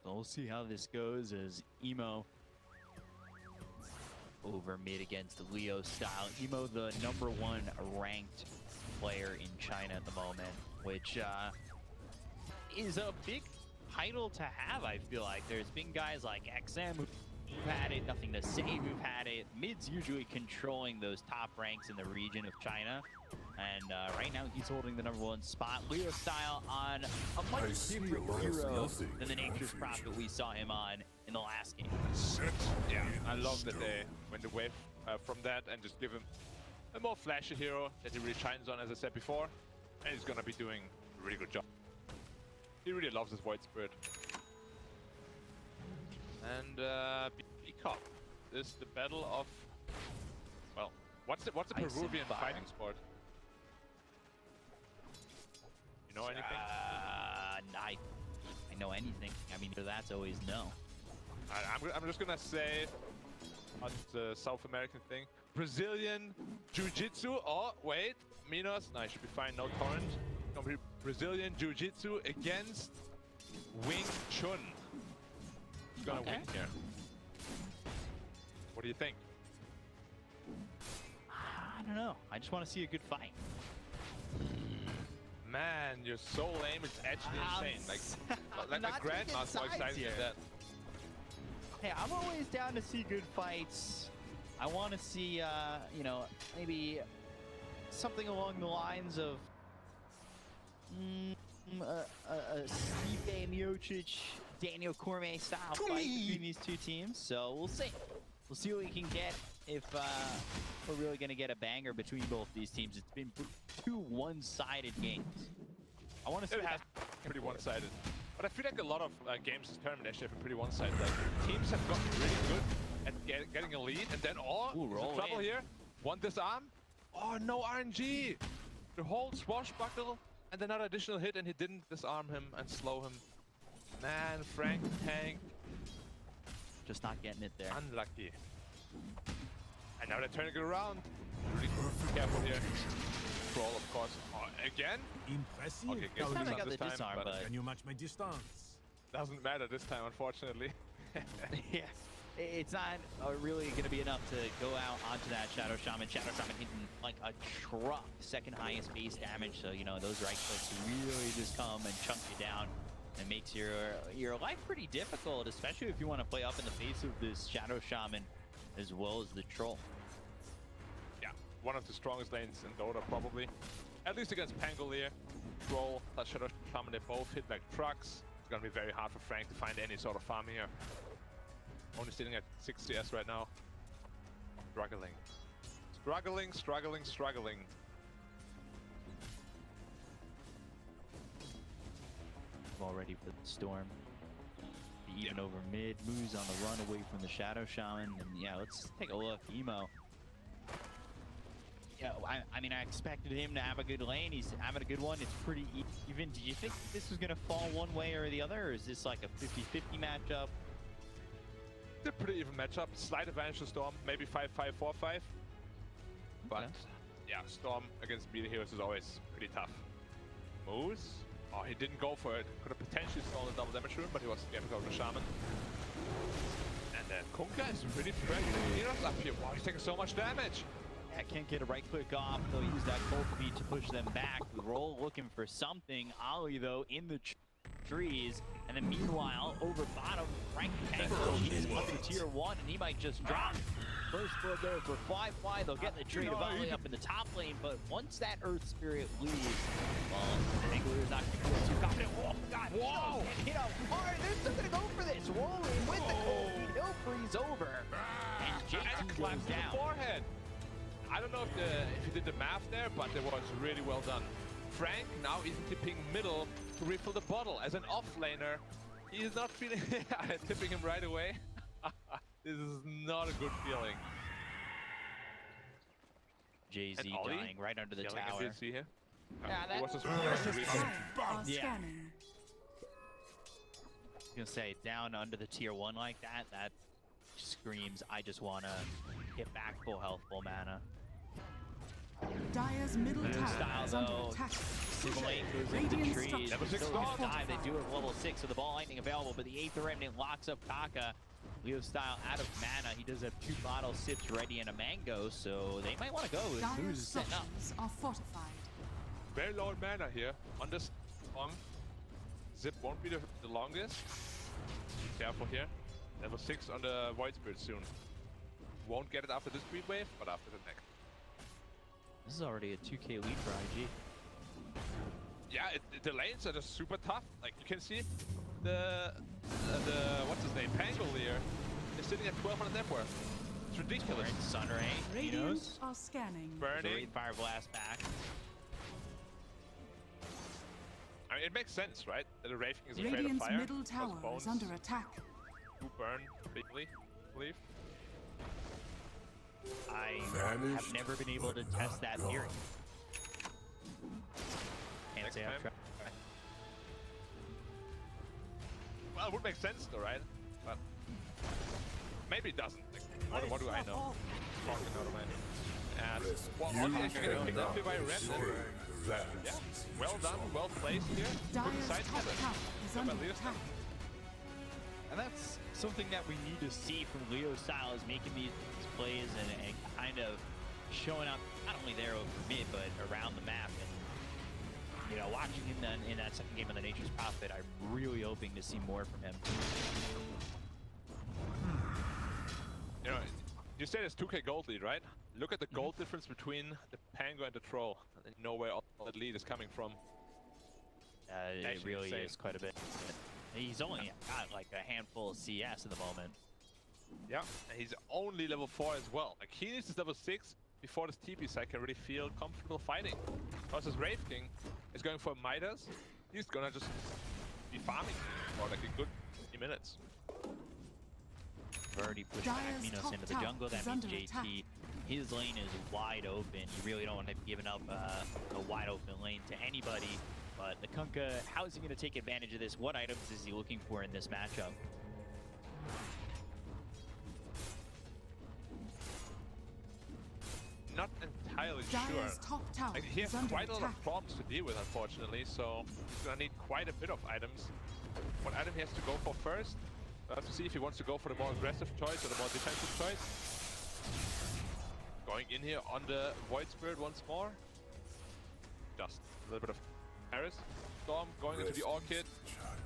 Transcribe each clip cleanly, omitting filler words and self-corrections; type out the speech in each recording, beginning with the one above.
So we'll see how this goes as Emo over mid against Leostyle. Emo, the #1 ranked player in China at the moment, which is a big title to have, I feel like. There's been guys like XM who've had it, nothing to say who've had it. Mid's usually controlling those top ranks in the region of China. And right now he's holding the #1 spot. Leostyle on a much different hero than the Nature's Prophet we saw him on in the last game. Yeah, I love that they went away from that and just give him a more flashy hero that he really shines on, as I said before. And he's gonna be doing a really good job. He really loves his Void Spirit. And Kaka is the battle of, well, what's the Peruvian fighting sport? You know anything? I know anything. I mean, that's always no. I'm just gonna say what's the South American thing? Brazilian Jiu-Jitsu. Oh, wait. MoOz. No, I should be fine. No torrent. It's gonna be Brazilian Jiu-Jitsu against Wing Chun. Who's gonna win here? What do you think? I don't know. I just want to see a good fight. Man, you're so lame. It's actually insane. Like a grandma's more excited than that. Hey, I'm always down to see good fights. I want to see, you know, maybe something along the lines of a Stipe Miocic, Daniel Cormier style fight between these two teams. So we'll see. We'll see what we can get if we're really going to get a banger between both these teams. It's been two one-sided games. I want to see it has pretty one-sided. But I feel like a lot of games this tournament actually have been pretty one-sided. Like, teams have gotten really good at getting a lead, and then, there's trouble here. One disarm. Oh, no RNG. The whole swashbuckle, and another additional hit, and he didn't disarm him and slow him. Man, Frank tank. Just not getting it there. Unlucky. And now they're turning it around. Really careful here. Troll, of course. Oh, again? Impressive. Okay, this time I got the disarm, but can you match my distance? Doesn't matter this time, unfortunately. Yeah, it's not really going to be enough to go out onto that Shadow Shaman. Shadow Shaman hitting like a truck, second highest base damage. So, you know, those right clicks really just come and chunk you down. It makes your life pretty difficult, especially if you want to play up in the face of this Shadow Shaman as well as the Troll. Yeah, one of the strongest lanes in DotA, probably. At least against Pangolier. Troll plus Shadow Shaman, they both hit like trucks. It's going to be very hard for Frank to find any sort of farm here. Only sitting at 6 CS right now. Struggling. Struggling, struggling, struggling. All ready for the storm. Even over mid, MoOz on the run away from the Shadow Shaman. And yeah, let's take a look. Emo. Yeah, I mean, I expected him to have a good lane. He's having a good one. It's pretty even. Do you think this was going to fall one way or the other? Or is this like a 50-50 matchup? It's a pretty even matchup. Slight advantage to Storm. Maybe 5-5, 4-5. But yeah, Storm against melee heroes is always pretty tough. MoOz. Oh, he didn't go for it. Could have potentially stolen a double damage rune, but he was scared because of the Shaman. And then Kaka is really dragging heroes up here. Wow, he's taking so much damage. Yeah, can't get a right click off. They'll use that cold feed to push them back. Roll looking for something. Ollie, though, in the trees. And then meanwhile, over bottom, Frank Tango, he's up to tier 1, and he might just drop. First blood there for flyfly. They'll get the trade of Ollie up in the top lane, but once that Earth Spirit leaves, well, Angler's not going to feel too confident. Oh, God. Whoa! Hit out hard. They're still going to go for this. Rolling with the cold feed. He'll freeze over. And JT goes down. The forehead. I don't know if you did the math there, but it was really well done. Frank now is tipping middle to refill the bottle. As an offlaner, he is not feeling tipping him right away. This is not a good feeling. Jay-Z dying right under the tower. See here? Yeah, that was just yeah. I was gonna say, down under the tier 1 like that, that screams, I just wanna get back full health, full mana. Dire's middle tower Leostyle, is under though, attack. Simulate goes into Radiant trees. structures Level 6 Still storm. gonna die. They do have level 6 of the ball lightning available, but the 8th remnant locks up Kaka. Leostyle out of mana. He does have 2 bottle sips ready and a mango, so they might want to go. Dire's MoOz is setting up. structures are fortified. Very low in mana here on this storm. Zip won't be the longest. Careful here. Level 6 on the Void Spirit soon. Won't get it after this creep wave, but after the next. This is already a 2k lead for IG. Yeah, the lanes are just super tough. Like you can see, the what's his name, Pangolier is sitting at 1200 net worth. It's ridiculous. Sunray, Radiant Minos. are scanning. Burning. Fire blast back. I mean, it makes sense, right? That the Wraith King is afraid of Radiant's fire. middle tower Bones is under attack. do burn bigly, I believe. I have never been able to test that theory. Can't Next say I've time. tried. Well, it would make sense though, right? But maybe it doesn't. Like, what do I know? Talking out of my well, okay, actually getting picked up here by Remnant. Yeah, well done, well placed here. Good Dire's side top step. tower is Go under by Leostyle. attack. And that's something that we need to see from Leostyle, is making these plays and kind of showing up not only there over mid, but around the map. And you know, watching him then in that second game of the Nature's Prophet, I'm really hoping to see more from him. You know, you said it's 2k gold lead, right? Look at the gold difference between the Pango and the Troll, and then you know where all that lead is coming from. It Actually really insane. is quite a bit. He's only got like a handful of CS at the moment. Yeah, and he's only level 4 as well. Like, he needs this level 6 before this TP side can really feel comfortable fighting. Versus Wraith King is going for Midas. He's gonna just be farming for like a good 50 minutes. We've already pushed back Dire's Minos top into the tower jungle. That is means under JT, attack. his lane is wide open. You really don't want to be giving up a wide open lane to anybody. But the Kunkka, how is he going to take advantage of this? What items is he looking for in this matchup? Not entirely Dire's sure. top tower Like, he has is under quite a lot attack. of problems to deal with, unfortunately, so he's gonna need quite a bit of items. What item he has to go for first? We'll have to see if he wants to go for the more aggressive choice or the more defensive choice. Going in here on the Void Spirit once more. Just a little bit of Paris. Storm going into the Orchid.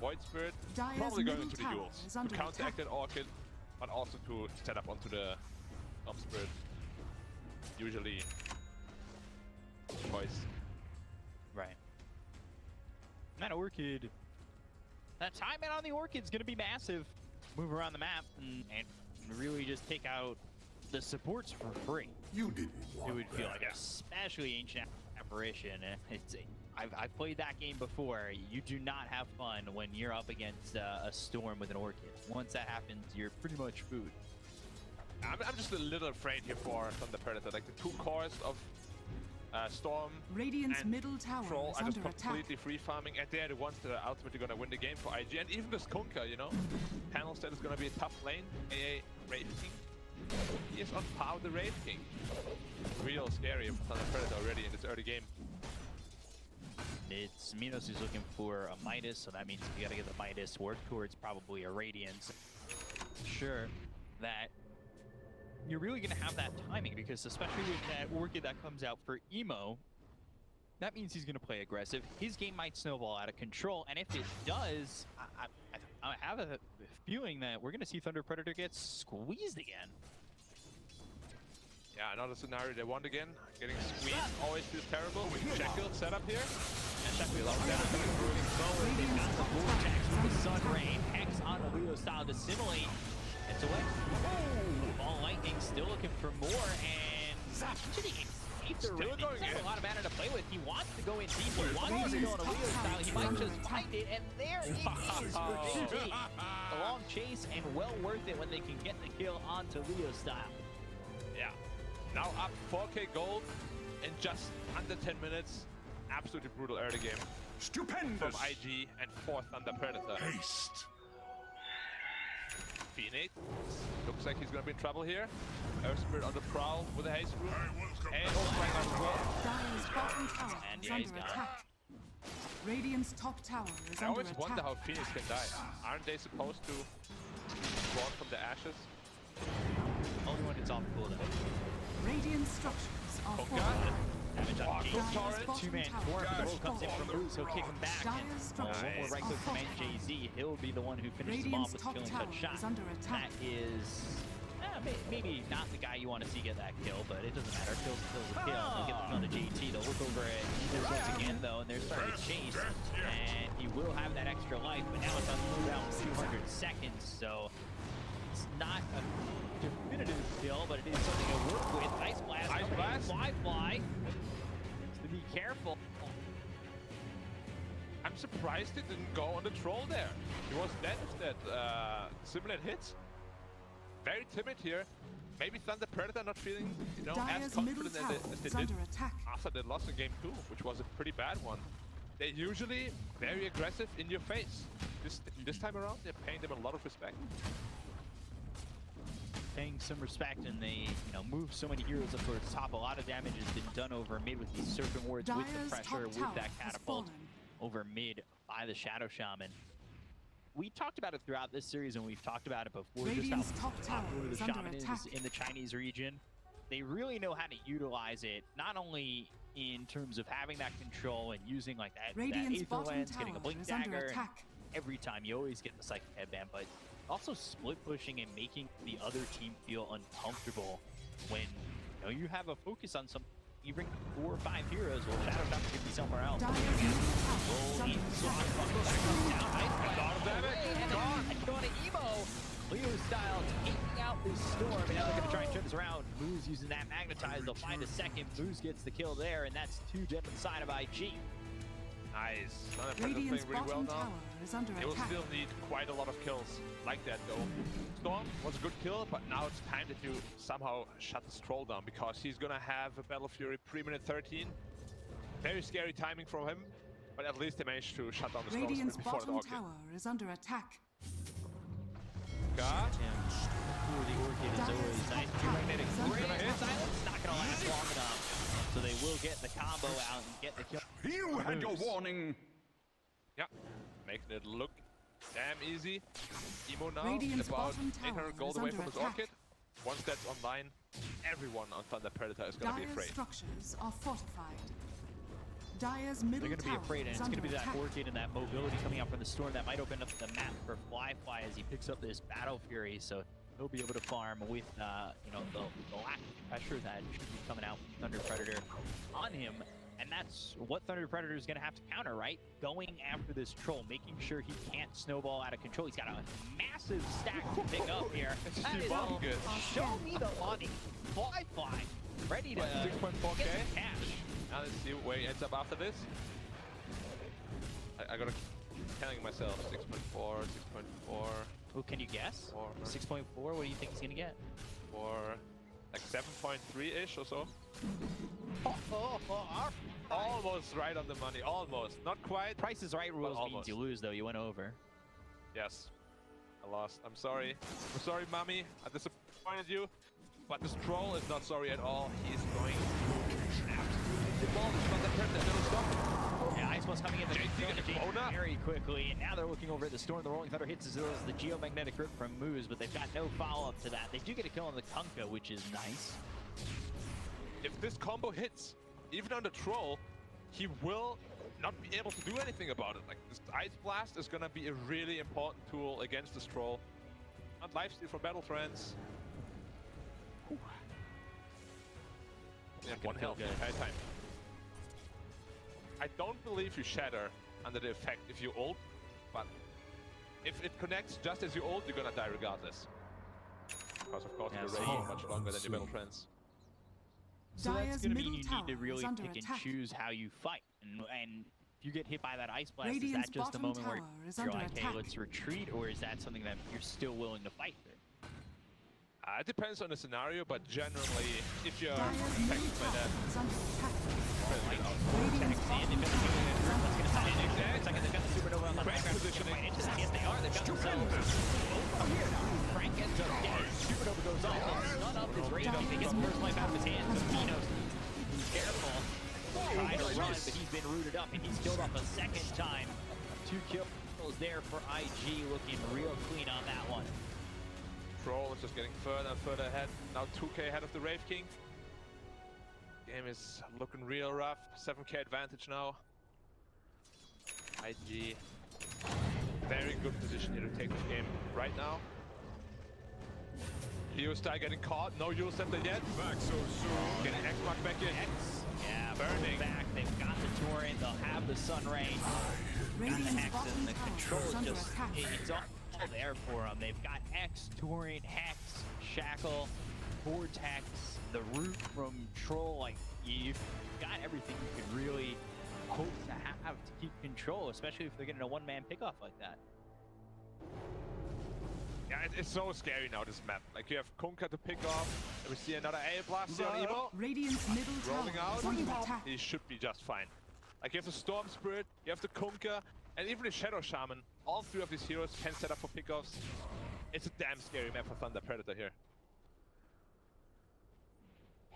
Void Spirit Dire's probably going middle into the tower duels is to under counteract attack. that Orchid, but also to set up onto the Storm Spirit. Usually choice. Right. That Orchid. That timing on the Orchid's going to be massive. Move around the map and really just take out the supports for free. You didn't want It would feel that. like, especially Ancient Apparition. I've played that game before. You do not have fun when you're up against a Storm with an Orchid. Once that happens, you're pretty much food. I'm just a little afraid here for Thunder Predator. Like, the 2 cores of Storm Radiant's and middle tower Troll is are just under attack. completely free farming, and they're the ones that are ultimately gonna win the game for IG. And even this Kunkka, you know, panel state is gonna be a tough lane. AA Wraith King. He is on par with the Wraith King. Real scary for Thunder Predator already in this early game. It's Minos who's looking for a Midas, so that means you gotta get the Midas work towards probably a Radiance. Sure, that you're really gonna have that timing, because especially with that Orchid that comes out for Emo, that means he's gonna play aggressive. His game might snowball out of control, and if it does, I have a feeling that we're gonna see Thunder Predator get squeezed again. Yeah, another scenario they won again. Getting squeezed always feels terrible. With Jekyll set up here. And Sheffield locked down, moving forward. They've got the Vortex with the Sun Rain. Hex on the Leostyle to simulate. It's away. Oh, Ball Lightning still looking for more, and to the Aether Still Ring. He going doesn't have in. a lot of mana to play with. He wants to go in deep. He wants to go on a Leostyle. He might just find it, and there it is for JT. A long chase, and well worth it when they can get the kill onto Leostyle. Yeah. Now up 4k gold in just under 10 minutes. Absolutely brutal early game from Stupendous. IG and 4th Thunder Predator. Haste. Phoenix looks like he's gonna be in trouble here. Earth Spirit on the prowl with a haste room. And also right on as well. Dire's bottom tower And is yeah, he's under gone. attack. Radiant's top tower is I under always wonder attack. how Phoenix can die. Aren't they supposed to spawn from the ashes? Only when it's on cooldown. Radiant structures are Kaka. fortified. Damage on Walk Jay. up torrent. Two-man core. The roll comes in from MoOz. He'll kick him back. Dire's And structures one more right are click from fortified. Jay-Z. He'll be the one who finishes him off Radiant's with the top killing tower touch shot. is under attack. That is maybe not the guy you want to see get that kill, but it doesn't matter. Kill's a kill. They'll get the kill on the JT. They'll look over at Eagles once again, though, and they're starting to chase. And he will have that extra life, but now it's on cooldown 200 seconds, so it's not a definitive kill, but it is something to work with. Ice Blast. Ice Blast. Flyfly. To be careful. I'm surprised it didn't go on the troll there. He was dead if that similar hits. Very timid here. Maybe Thunder Predator not feeling, you know, as Dire's middle confident tower as they is did under attack. after they lost in game 2, which was a pretty bad one. They're usually very aggressive in your face. This time around, they're paying them a lot of respect. Paying some respect, and they, move so many heroes up towards top. A lot of damage has been done over mid with these Serpent Wards, with Dire's the top pressure, with tower that has catapult fallen. over mid by the Shadow Shaman. We talked about it throughout this series, and we've talked about it before. Radiant's just how top tower popular the is under Shaman attack. is in the Chinese region. They really know how to utilize it, not only in terms of having that control and using like that Radiant's Aether bottom Lens, getting a tower Blink is under Dagger, and attack. every time you always get the Psychic Headband, but also split pushing and making the other team feel uncomfortable when you have a focus on some. You bring 4 or 5 heroes, well, Shadow Shaman could be somewhere else. Dire's middle tower is Roll under in, attack. swashbuckle, that comes down. Ice Blast. lot of damage. And then going to Emo. Leostyle taking out this storm, and now they're going to try and turn this around. MoOz using that magnetize. They'll find a second. MoOz gets the kill there, and that's 2 dead inside of IG. Nice. Thunder Predator Radiant's playing really well bottom now. tower is under They will attack. still need quite a lot of kills like that though. Storm was a good kill, but now it's time to somehow shut this troll down, because he's gonna have a Battle Fury pre-minute 13. Very scary timing from him, but at least they managed to shut down the storm Radiant's before the bottom Orchid. tower is under attack. Kaka. For the Orchid is always nice. Magnetic Ray. Silence not going to last long enough, so they will get the combo out and get the kill. You had your warning. Yeah, making it look damn easy. Emo now Radiant's about bottom tower 800 gold is away under from his attack. Orchid. Once that's online, everyone on Thunder Predator is gonna be Dire's afraid. structures are fortified. Dire's middle They're going to be tower afraid, and is it's going under to be that attack. Orchid and that mobility coming out from the storm that might open up the map for Flyfly as he picks up this Battle Fury. So he'll be able to farm with, the lack of pressure that should be coming out from Thunder Predator on him. And that's what Thunder Predator is going to have to counter, right? Going after this troll, making sure he can't snowball out of control. He's got a massive stack to pick up here. That is humongous. show me the money. Flyfly, ready to 6.4K? get the cash. Now let's see where he ends up after this. I gotta keep telling myself 6.4, 6.4, Oh, can you guess? 4, 6.4, what do you think he's going to get? 4, like 7.3-ish or so. Almost right on the money, almost. Not quite. Price is right rules means almost. you lose, though. You went over. Yes, I lost. I'm sorry. I'm sorry, mommy. I disappointed you. But this troll is not sorry at all. He's going to absolutely demolish Thunder Predator. Don't stop him. Yeah, Ice Blast coming in JT Bona. very quickly, and now they're looking over at the storm. The Rolling Thunder hits as well as the Geomagnetic Grip from MoOz, but they've got no follow-up to that. They do get a kill on the Kaka, which is nice. If this combo hits, even on the troll, he will not be able to do anything about it. Like, this Ice Blast is gonna be a really important tool against this troll. Not lifesteal from Battle Friends. And gonna 1 feel health the good. entire time. I don't believe you shatter under the effect if you ult, but if it connects just as you ult, you're gonna die regardless. Because of course Yeah, you're so- raging much longer than your Battle Friends. So that's Dire's going to middle mean you tower need to really is under pick and attack. choose how you fight. And if you get hit by that Ice Blast, is Radiant's that just a bottom moment where tower is you're under like, hey, attack. let's retreat, or is that something that you're still willing to fight through? It depends on the scenario, but generally, if you're Dire's middle affected by that, tower is under attack. Tags Radiant's in, bottom they've got the tower Geomagnetic is Grip. under Let's get a attack. second. They've got the Supernova on the Great background. positioning. Right into that. Yes, they are. They've got themselves over. Frank up, and he's killed off a second time. 2 kills there for IG, looking real clean on that one. Troll is just getting further and further ahead. Now 2k ahead of the Wraith King. Game is looking real rough. 7k advantage now. IG, very good position here to take this game right now. Leostyle getting caught, no Euro Scepter yet. Back so soon. Getting X-Mark back in. Yeah, Burning. back. They've got the Torrent, they'll have the Sun Ray. Got the Radiant's Hex, bottom and the tower control is is under just, attack. it's all there for them. They've got X, Torrent, Hex, Shackle, Vortex, the root from Troll. Like, you've got everything you could really hope to have to keep control, especially if they're getting a one-man pickoff like that. Yeah, it's so scary now, this map. Like, you have Kunka to pick off, and we see another A blast here on Evo. Radiant's middle Rolling tower out. is under attack. He should be just fine. Like, you have the Storm Spirit, you have the Kunka, and even the Shadow Shaman. All 3 of these heroes can set up for pickoffs. It's a damn scary map for Thunder Predator here.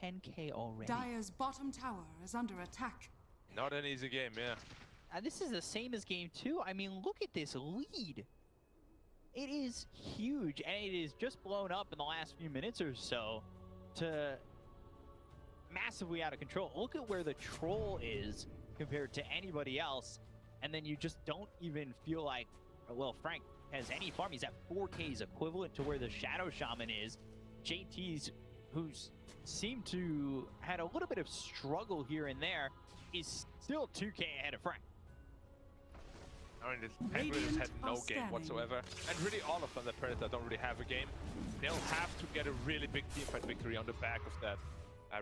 10k already. Dire's bottom tower is under attack. Not an easy game, yeah. This is the same as game 2. I mean, look at this lead. It is huge, and it is just blown up in the last few minutes or so to massively out of control. Look at where the Troll is compared to anybody else, and then you just don't even feel like, well, Frank has any farm. He's at 4K's equivalent to where the Shadow Shaman is. JT's, who's seemed to had a little bit of struggle here and there, is still 2K ahead of Frank. I mean, this Penguin has had no game whatsoever. And really all of Thunder Predator don't really have a game. They'll have to get a really big teamfight victory on the back of that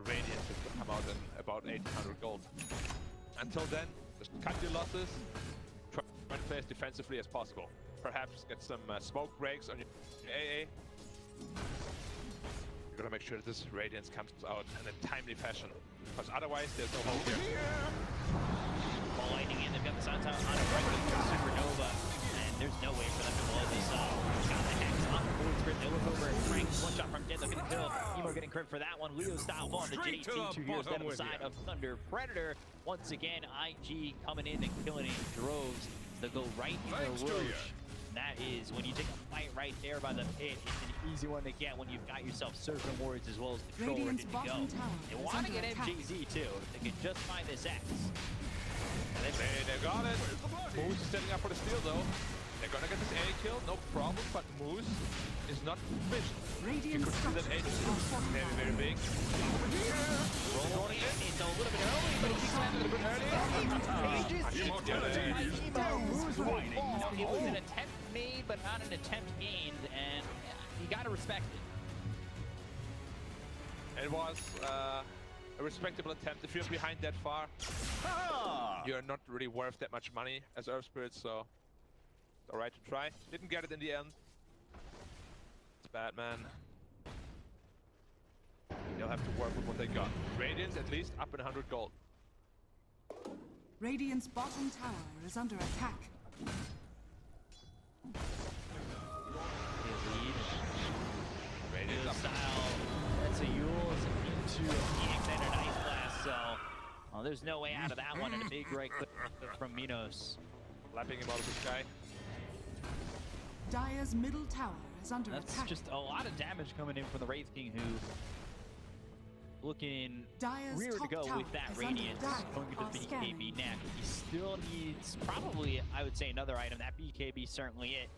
Radiant that will come out in about 1800 gold. Until then, just cut your losses, try and play as defensively as possible. Perhaps get some smoke breaks on your AA. You gotta make sure that this Radiance comes out in a timely fashion, because otherwise there's no hope here. Ball lightning in, they've got the Sun Tower on it right with the Supernova, and there's no way for them to blow this up. Got the Hex on the forward script, they look over at Frank, one shot from dead, they're gonna kill. Emo getting crit for that one, Leostyle on the JT, 2 heroes down on the side of Thunder Predator. Once again, IG coming in and killing in droves. They go right in the Roche. That is, when you take a fight right there by the pit, it's an easy one to get when you've got yourself Serpent Warriors as well as the Troll ready to go. They want to get MJZ too, if they can just find this X. They got it. MoOz is setting up for the steal though. They're gonna get this A kill, no problem, but MoOz is not finished. You could see that A is very, very big. Rolling in, it's a little bit early, but he gets a little bit early. It was an attempt made, but not an attempt gained, and you gotta respect it. It was a respectable attempt. If you're behind that far, you're not really worth that much money as Earth Spirits, so it's alright to try. Didn't get it in the end. It's bad, man. They'll have to work with what they got. Radiance at least up in 100 gold. Radiant's bottom tower is under attack. Radiance up. Leostyle, that's a Yule, it's into Phoenix and an Ice Blast, so there's no way out of that one, and a big right click from MoOz. Lapping him out of the sky. Dire's middle tower is under That's attack. just a lot of damage coming in from the Wraith King, who looking Dire's rear to top go tower with that is under Radiance attack. going to Are the BKB scanning. neck. He still needs probably, I would say, another item. That BKB certainly it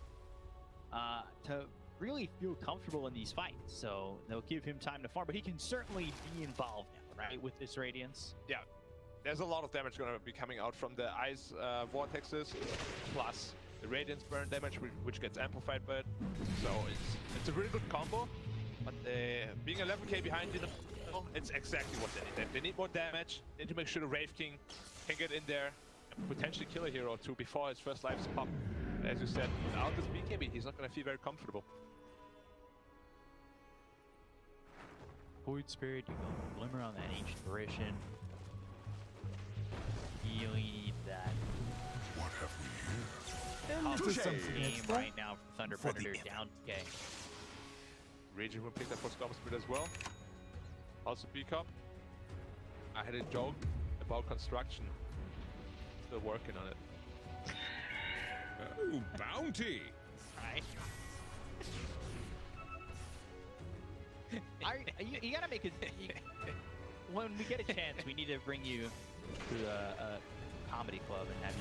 to really feel comfortable in these fights. So they'll give him time to farm, but he can certainly be involved now, right, with this Radiance. Yeah, there's a lot of damage going to be coming out from the ice vortexes, plus the Radiance burn damage, which gets amplified by it. So it's a really good combo, but being 11k behind, you know, it's exactly what they need. They need more damage. They need to make sure the Wraith King can get in there and potentially kill a hero or two before his first lives pop. As you said, without this BKB, he's not going to feel very comfortable. Void Spirit, you go Glimmer on that Ancient Apparition. You need that. What have we here? Tough game right now for Thunder Predator down K. Raging will pick up for Storm Spirit as well. Also B-Cup. I had a joke about construction. Still working on it. Oh, bounty. Right. You gotta make it. When we get a chance, we need to bring you to a comedy club and have you.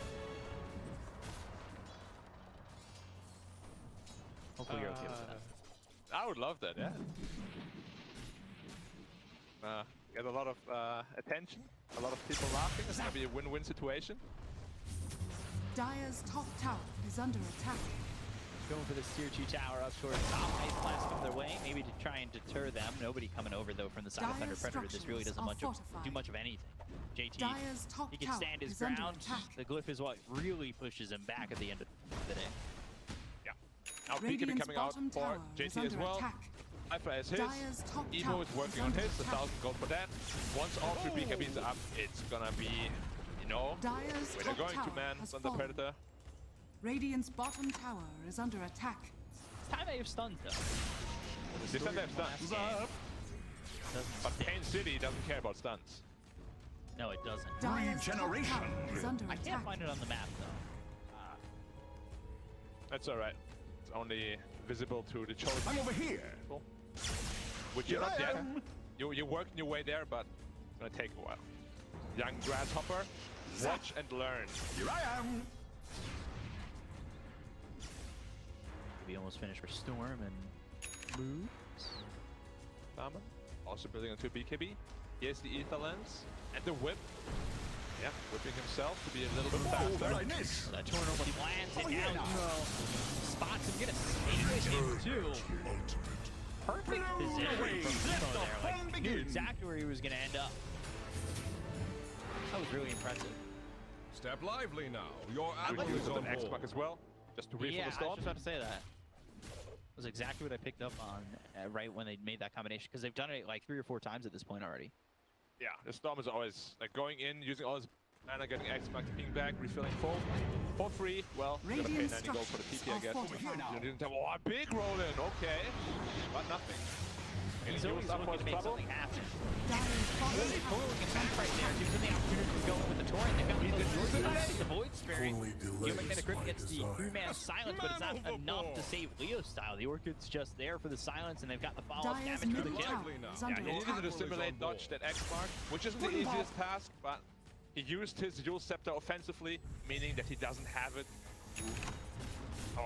Hopefully you're okay with that. I would love that, yeah. Get a lot of attention, a lot of people laughing. It's gonna be a win-win situation. Dire's top tower is under attack. Going for this tier 2 tower up towards top. Ice blast comes their way, maybe to try and deter them. Nobody coming over though from the side of Thunder Dire's Predator. This really doesn't structures are do much of anything. JT, Dire's top he can tower stand his is under ground. attack. The glyph is what really pushes him back at the end of the day. Yeah. Now PK Radiant's coming out bottom for tower is JT as under well. attack. Flyfly has his. Dire's top Emo tower is working is on under his. attack. 1,000 gold for that. Once all 3 BKBs are up, it's gonna be, you know, Dire's where they're top going tower to man has on the fallen. Predator. Radiant's bottom tower is under attack. It's time they have stuns though. They said they have stuns. But Pain City doesn't care about stuns. No, it doesn't. Dire's top tower is under I attack. can't find it on the map though. That's alright. It's only visible to the chosen I'm over here. people. Which you're Here not I yet. am. You're working your way there, but it's gonna take a while. Young grasshopper, watch and learn. Here I am. We almost finished for Storm and MoOz. Salmon, also building onto BKB. Here's the ether lens and the whip. Yeah, whipping himself to be a little bit Oh, faster. very nice. That turnover lands and Oh, now yeah. Emo spots him, get a sneak him too. Perfect position from Emo there. Like, he knew exactly where he was going to end up. That was really impressive. Step lively now. Your I like admiral is using on an X-Pac board. as well, just to refill Yeah, the I was storm. just about to say that. Was exactly what I picked up on right when they made that combination, because they've done it like 3 or 4 times at this point already. Yeah, the storm is always like going in, using all his mana, getting X-Pac to ping back, refilling full for free. Well, you're gonna pay Radiant 90 gold for the TP, I structures guess. are fortified. You didn't have, oh, a big roll in, okay, but nothing. He's He always was up for looking to his make trouble. something happen. Dire's bottom Really tower pulling him is back under right there, attack. gives him the opportunity to go in with the torrent. They've got He did the use it. the void spirit. Only delays Geomagnetic Grip my gets the desire. 3-man silence, but it's not Man enough to overboard. save Leostyle. The Orchid's just there for the silence, and they've got the follow-up Dire's damage for the middle kill. tower Lively now. is Yeah, under he needed attack. to Admiral is on simulate board. dodge that X-Mark, which isn't the easiest task, but he used his dual scepter offensively, meaning that he doesn't have it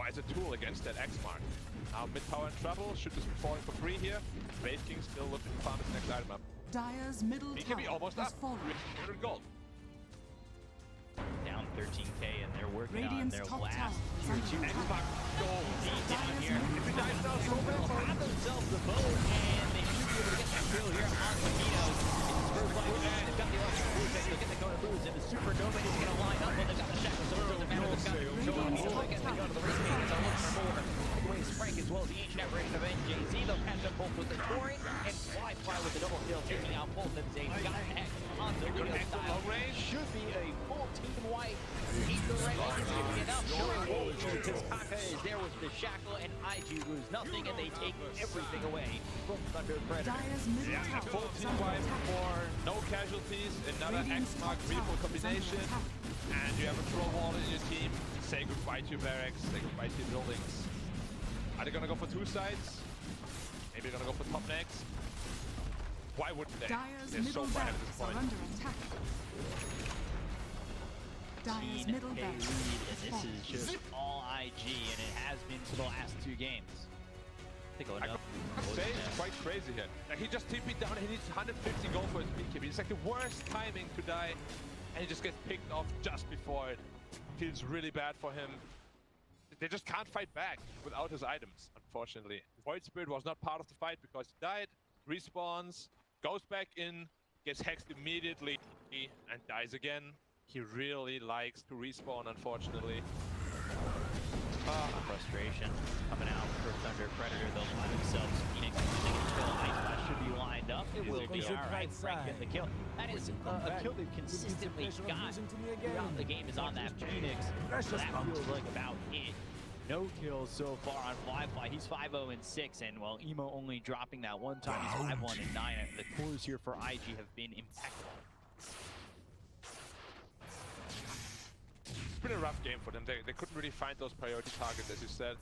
as a tool against that X-Mark. Now mid-tower in trouble, should just be falling for free here. Wraith King still looking to farm his next item up. Dire's middle BKB tower almost has up, fallen. 300 gold. Down 13k, and they're working Radiant's on their top last tower is tier under 2 attack. X-Mark gold. down here. If he dies now, so They'll have themselves the boat, and they should be able to get that kill here on Magneto. It's his first life, and they've got the electric boost, and they'll get the Kona boost, and the supernova is going to line up, but they've got the shackle, so it doesn't matter. They've got the control, and he's looking to go to the race meeting, so look for more. Takeaways Frank as well as the ancient aberration of NJZ. They'll catch up both with the Torrent and Flyfly with the double kill, taking out both of them. Got an X on the Leostyle. Should be a full team wipe. He's the right one. It's going to be enough. Showing Wolves because Kaka is there with the shackle, and IG lose nothing, and they take everything away from Thunder Predator. Dire's middle Yeah, tower full is team under wipe attack. for no casualties, another Radiant's X-Mark top refill tower is under combination, attack. and you have a troll wall in your team. Say goodbye to your barracks, say goodbye to your buildings. Are they gonna go for 2 sides? Maybe they're gonna go for top next. Why wouldn't they? Dire's They're so middle bad at this barracks are point. under attack. Dire's middle 15K barracks lead, has and this fallen. is just all IG, and it has been for the last 2 games. I think I enough. gotta say, it's quite crazy here. Like, he just TP'd down and he needs 150 gold for his BKB. It's like the worst timing to die, and he just gets picked off just before it. Feels really bad for him. They just can't fight back without his items, unfortunately. Void Spirit was not part of the fight because he died, respawns, goes back in, gets hexed immediately, and dies again. He really likes to respawn, unfortunately. Frustration coming out for Thunder Predator. They'll find themselves Phoenix. They can kill. Ice Blast should be lined up. It will be. All right, Frank getting the kill. That is a kill they've consistently got throughout the game is on that Phoenix. So that feels like about it. No kills so far on Flyfly. He's 5-0-6, and well, Emo only dropping that one time. He's 5-1-9. The cores here for IG have been impeccable. been a rough game for them. They couldn't really find those priority targets, as you said.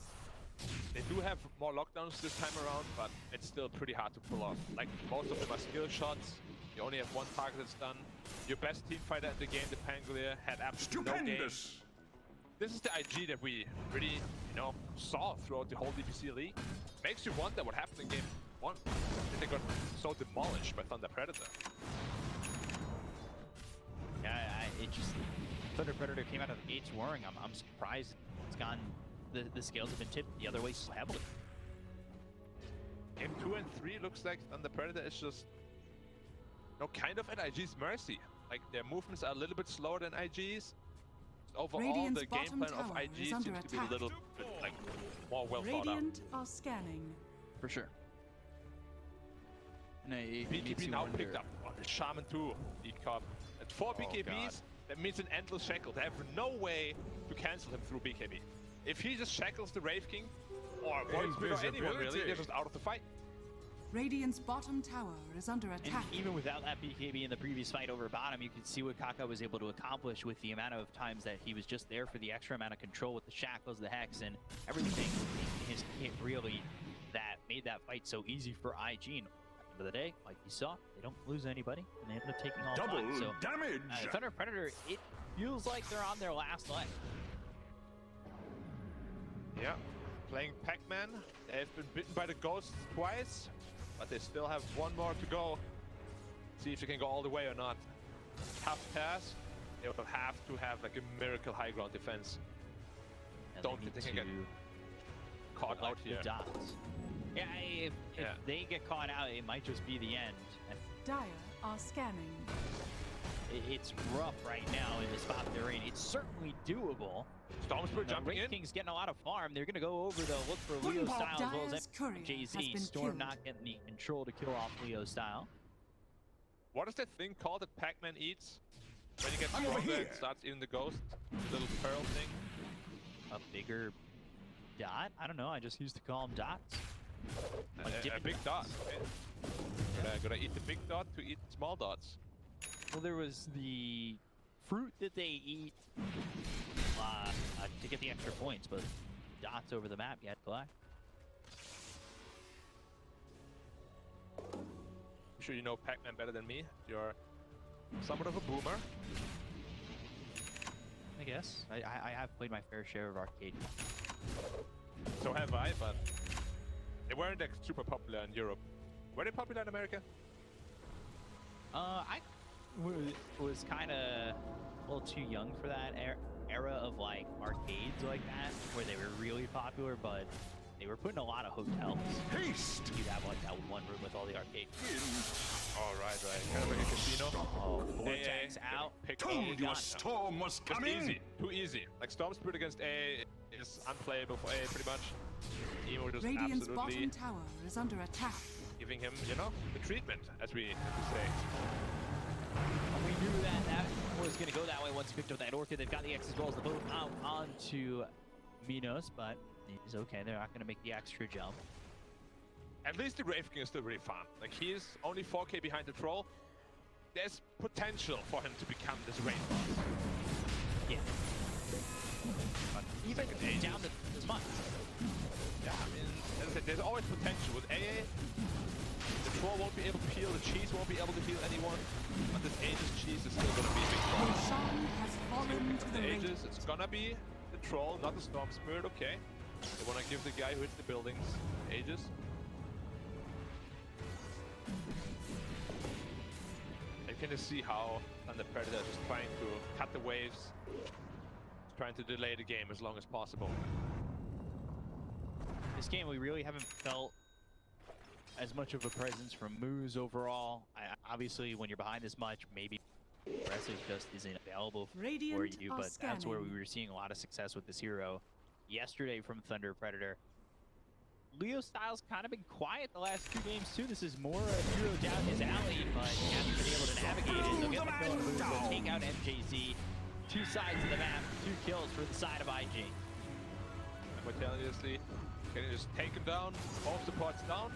They do have more lockdowns this time around, but it's still pretty hard to pull off. Like, most of them are skill shots. You only have one target that's done. Your best team fighter in the game, the Pangolier, had absolutely no game. This is the IG that we really, you know, saw throughout the whole DPC league. Makes you wonder what happened in game 1. They got so demolished by Thunder Predator. Yeah, it just Thunder Predator came out of the gates roaring. I'm surprised it's gone. The scales have been tipped the other way so heavily. Game 2 and 3 looks like Thunder Predator is just, you know, kind of at IG's mercy. Like, their movements are a little bit slower than IG's. Overall, Radiant's the game plan of tower IG is seems under to be a attack. little bit, like, more well thought out. Radiant are scanning. For sure. And it makes BKB you now wonder. picked up on the Shaman 2 decop. At 4 BKBs, God. that means an endless shackle. They have no way to cancel him through BKB. If he just shackles the Wraith King, or Voidsmith or anyone really, they're just out of the fight. Radiant's bottom tower is under And attack. even without that BKB in the previous fight over bottom, you can see what Kaka was able to accomplish with the amount of times that he was just there for the extra amount of control with the shackles, the hex, and everything in his kit really that made that fight so easy for IG. And at the end of the day, like you saw, they don't lose anybody, and they end up taking all five. So, damage. Thunder Predator, it feels like they're on their last leg. Yeah, playing Pac-Man. They've been bitten by the ghosts twice, but they still have one more to go. See if they can go all the way or not. Tough task. They will have to have like a miracle high ground defense. And Don't think they can get caught out collect the here. dots. Yeah, if they get caught out, it might just be the end. And Dire are scanning. it's rough right now in the spot they're in. It's certainly doable. Stormspirit The jumping Wraith in. King's getting a lot of farm. They're going to go over to look for Leostyle as well as Dire's courier has JZ. been Storm killed. not getting the control to kill off Leostyle. What is that thing called that Pac-Man eats? When you get I'm over stronger, here. it starts eating the ghost. The little pearl thing. A bigger dot? I don't know. I just used to call them dots. Like A dipping big dots. dot. Gotta eat the big dot to eat small dots. Well, there was the fruit that they eat to get the extra points, but dots over the map you had to collect. I'm sure you know Pac-Man better than me. You're somewhat of a boomer. I guess. I have played my fair share of arcade. So have I, but they weren't like super popular in Europe. Were they popular in America? I was kind of a little too young for that era of like arcades like that, where they were really popular, but they were putting a lot of hotels. Haste. You'd have like that one room with all the arcade. Oh, right. Kind of like a casino. Oh, Vortex out. Pick Told all you the a storm was Just coming. easy. Too easy. Like Stormspirit against A is unplayable for A pretty much. Emo just Radiant's absolutely bottom tower is under attack. giving him, you know, the treatment, as we say. We knew that was going to go that way once he picked up that Orchid. They've got the X as well as the boat out onto MoOz, but he's okay. They're not going to make the extra jump. At least the Wraith King is still really fun. Like, he is only 4k behind the Troll. There's potential for him to become this Wraith boss. Yeah. But even down to this much. Yeah, I mean, as I said, there's always potential. With AA, the Troll won't be able to heal, the Cheese won't be able to heal anyone, but this Aegis Cheese is still gonna be a big problem. Roshan has fallen to the The ring. Aegis, it's gonna be the Troll, not the Storm Spirit, okay. They wanna give the guy who hits the buildings Aegis. You can just see how Thunder Predator is just trying to cut the waves, trying to delay the game as long as possible. This game, we really haven't felt as much of a presence from MoOz overall. Obviously, when you're behind this much, maybe aggressive just isn't available for Radiant you, are but that's where we scanning. were seeing a lot of success with this hero yesterday from Thunder Predator. Leostyle's kind of been quiet the last two games too. This is more a hero down his alley, but he hasn't been able to navigate it. They'll get the kill on MoOz, they'll take out MJZ. Two sides of the map, 2 kills for the side of IG. Simultaneously, getting just taken down, both supports down,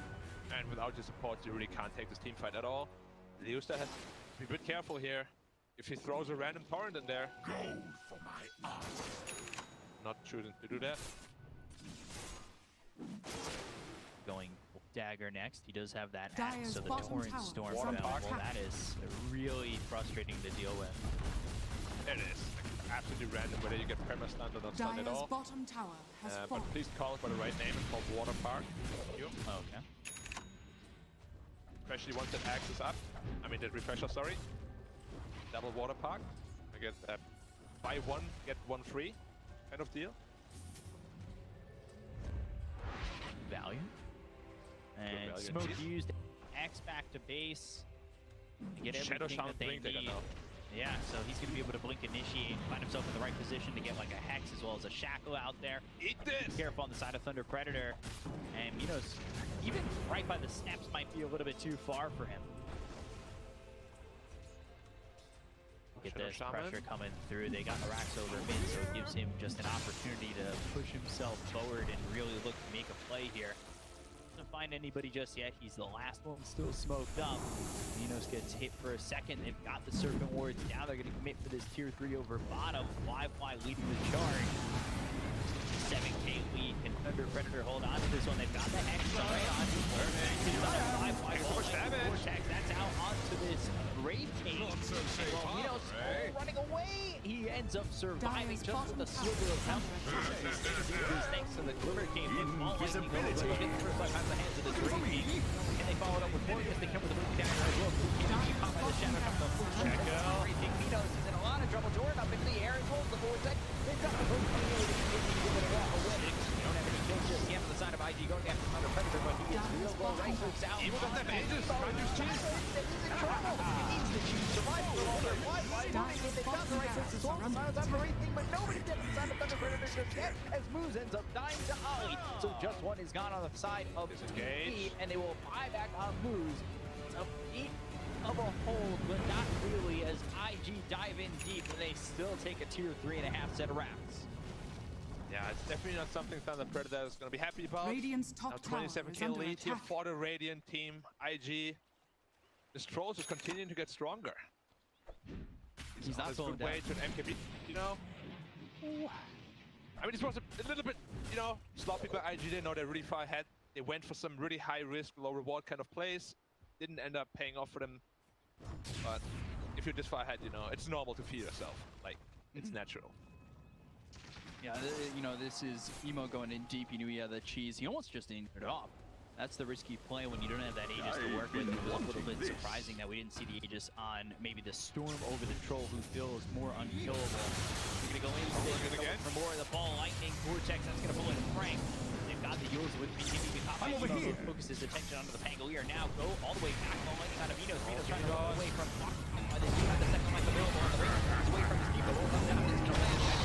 and without your supports, you really can't take this team fight at all. Leostyle has to be a bit careful here. if he throws a random torrent in there, Gold for my eyes. not choosing to do that. Going dagger next. He does have that axe, Dire's so the bottom torrent tower storm is under available. attack. That is really frustrating to deal with. It is like, absolutely random whether you get perma-stunned or not stunned at Dire's all. bottom tower has But fallen. please call it by the right name. It's called Water Park. Thank you. Okay. Especially once that axe is up. I mean, that refresher, sorry. Double Water Park. I guess buy one, get one free kind of deal. Value. And value smoke indeed. used. X back to base. Get Shadow everything Shaman that they Blink Dagger need. now. Yeah, so he's going to be able to blink initiate, find himself in the right position to get like a hex as well as a shackle out there. Eat this! Careful on the side of Thunder Predator. And Minos, even right by the steps, might be a little bit too far for him. Get Shadow this Shaman. pressure coming through. They got the racks over mid, so it gives him just an opportunity to push himself forward and really look to make a play here. Doesn't find anybody just yet. He's the last one still smoked up. Minos gets hit for a second. They've got the Serpent Wards down. They're going to commit for this tier 3 over bottom. flyfly leading the charge. 7k lead. Can Thunder Predator hold on to this one? They've got the Hex right on. flyfly. Force damage. Vortex, that's out onto this Wraith King. Not so safe, And while Minos eh? running away, he ends up surviving Dire's just with a bottom sliver of tower health. is under This thanks to the Glimmer King. Invisibility. Look at the first life out of the hands of this Wraith King. And they followed up with more. Yes, they come with the Blue Dagger as well. Blue King being caught by the Shadow from the full check. Wraith King Minos is in a lot of trouble. Jordan up into the air. He holds the Vortex. They've got the Blue King able to give it a walk away. You don't have any kills just yet on the side of IG going after Thunder Predator, but he is real low right hooks out. Even with the mages, trying to cheese. He's in trouble. He needs to choose survival. Why? They've got the right hooks as well. The silence out for Wraith King, but nobody gets inside of Thunder Predator just yet as MoOz ends up dying to Ollie. So just one is gone on the side of Disengage. TP, and they will buy back on MoOz. It's a beat of a hold, but not really as IG dive in deep, and they still take a tier 3.5 set of rounds. Yeah, it's definitely not something Thunder Predator is going to be happy about. Radiant's Now top tower is 27k under lead here attack. for the Radiant team. IG. This Trolls is continuing to get stronger. He's on not his slowing good way down. to an MKB, you know. I mean, this was a little bit, you know, sloppy by IG. They know they're really far ahead. They went for some really high risk, low reward kind of plays. Didn't end up paying off for them. But if you're this far ahead, you know, it's normal to feed yourself. Like, it's natural. Yeah, you know, this is Emo going in deep. He knew he had the cheese. He almost just didn't put it off. That's the risky play when you don't have that Aegis to work with. It was a little bit surprising that we didn't see the Aegis on maybe the Storm over the Troll, who feels more unkillable. We're going to go in again. for more of the ball. Lightning, Vortex, that's going to pull in Frank. They've got the Yours with BKB. over here. Focus his attention onto the Pangolier. Now go all the way back. Ball lightning out of Minos. Minos trying to run away from Fox. They do have the second life available on the way. He's away from his people. Rolls up down. This is going to land.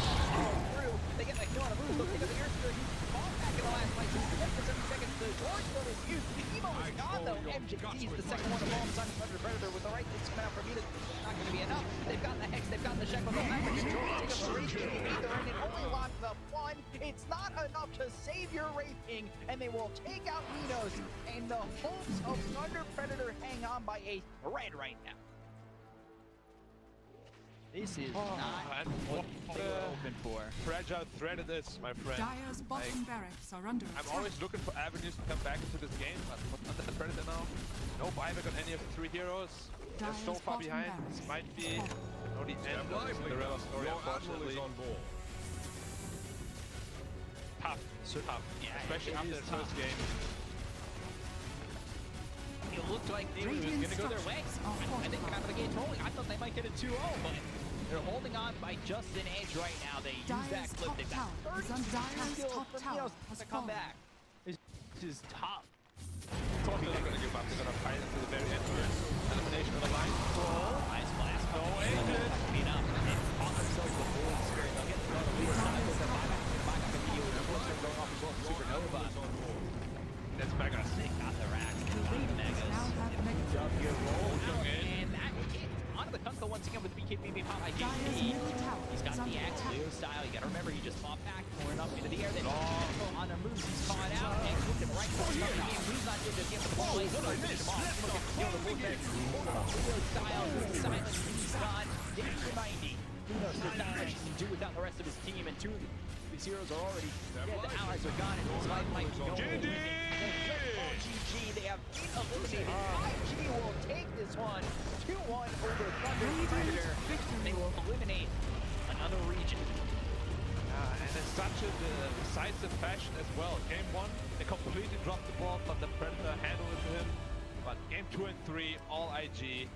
Through. They get that kill on a move. Look at the air spear. He's fall back in the last fight. So he's for 7 seconds. The George still is used. The Emo is gone though. MJD is the second one to fall inside of Thunder Predator with the right hits coming out from Minos. It's not going to be enough. They've got the Hex. They've got the Shackle. They'll have the control. Take up the Wraith King. They need the Ring and only lock the one. It's not enough to save your Wraith King, and they will take out Minos. And the hopes of Thunder Predator hang on by a thread right now. This is not and what what they were a hoping for. fragile thread it is, my friend. Dire's bottom barracks are under I'm attack. always looking for avenues to come back into this game, but under the Predator now. No buyback on any of the 3 heroes. They're so Dire's far bottom behind. barracks This might be fallen. the end Step of the lively Cinderella now. story, Your admiral unfortunately. is on board. Tough, so tough. Yeah, Especially it after is the first tough. game. It looked like they were going to go their way. And they come out of the gate rolling. I thought they might get a 2-0, but they're holding on by just an edge right now. They use that Dire's clip. top They've got tower is 30 under Dire's kills top from tower Minos has to come fallen. back. This is tough. Thought they're going to give up. They're going to fight until the very end here. Elimination of the line. Nice blast. No agent. Clean up. And they've caught themselves the full spirit. They'll get to go to the lead side. They'll get back up immediately. The first one going off as well. Supernova. That's Megas. They got the rack. Lead Megas. Now have Megas. W roll out. in. And that hit onto the Kaka once again with BKB pop by Dire's JP. middle tower He's got is under the axe, attack. Leostyle. You gotta remember, he just fought back, pouring up into the air. Then on the moves, he's caught out and looked him right for the game. He's not good just yet, but the ball is going to finish him off. He's going to kill the Vortex. Leostyle, silence, he's gone. Danger 90. Lunos does not know what she can do without the rest of his team, and two of his heroes are already dead. The allies are gone, and his life might be going. GG! GG, they have been eliminated. IG will take this one. 2-1 over Thunder Predator. They will eliminate another region. And in such a decisive fashion as well. Game 1, they completely dropped the ball, but the Predator handled it to him. But game 2 and 3, all IG.